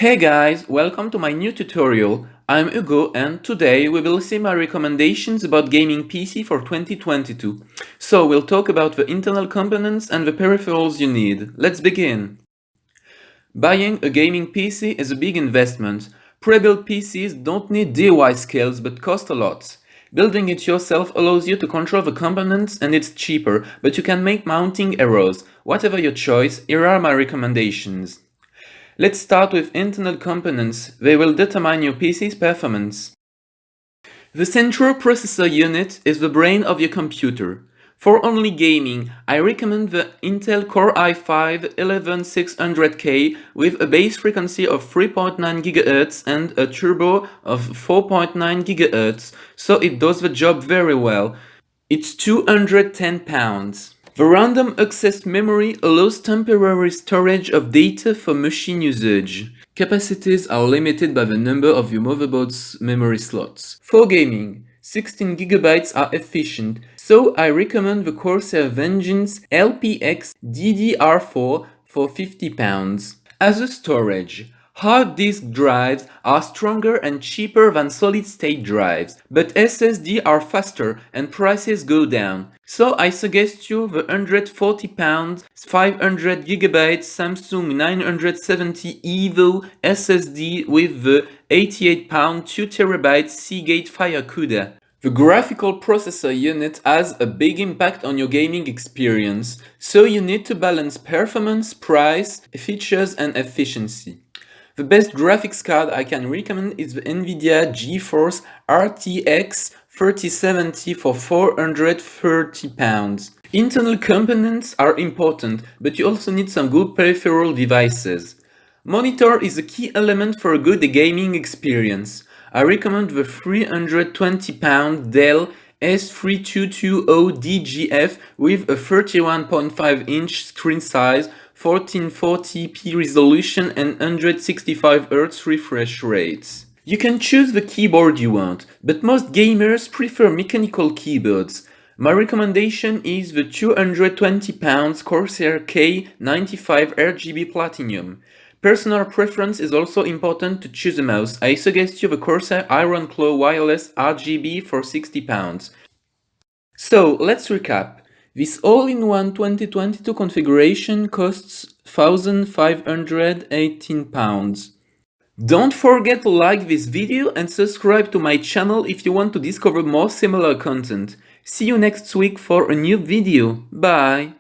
Hey guys, welcome to my new tutorial. I'm Hugo and today we will see my recommendations about gaming PC for 2022. So we'll talk about the internal components and the peripherals you need. Let's begin. Buying a gaming PC is a big investment. Pre-built PCs don't need DIY skills but cost a lot. Building it yourself allows you to control the components and it's cheaper, but you can make mounting errors. Whatever your choice, here are my recommendations. Let's start with internal components. They will determine your PC's performance. The central processor unit is the brain of your computer. For only gaming, I recommend the Intel Core i5-11600K with a base frequency of 3.9 GHz and a turbo of 4.9 GHz, so it does the job very well. It's £210. The random access memory allows temporary storage of data for machine usage. Capacities are limited by the number of your motherboard's memory slots. For gaming, 16 GB are efficient, so I recommend the Corsair Vengeance LPX DDR4 for £50. As a storage, hard disk drives are stronger and cheaper than solid-state drives, but SSD are faster and prices go down. So I suggest you the £140 500GB Samsung 970 EVO SSD with the £88 2TB Seagate Fire CUDA. The graphical processor unit has a big impact on your gaming experience, so you need to balance performance, price, features and efficiency. The best graphics card I can recommend is the NVIDIA GeForce RTX 3070 for £430. Internal components are important, but you also need some good peripheral devices. Monitor is a key element for a good gaming experience. I recommend the £320 Dell S3220DGF with a 31.5-inch screen size, 1440p resolution and 165Hz refresh rates. You can choose the keyboard you want, but most gamers prefer mechanical keyboards. My recommendation is the £220 Corsair K95 RGB Platinum. Personal preference is also important to choose a mouse. I suggest you the Corsair Iron Claw Wireless RGB for £60. So let's recap. This all-in-one 2022 configuration costs £1,518. Don't forget to like this video and subscribe to my channel if you want to discover more similar content. See you next week for a new video. Bye!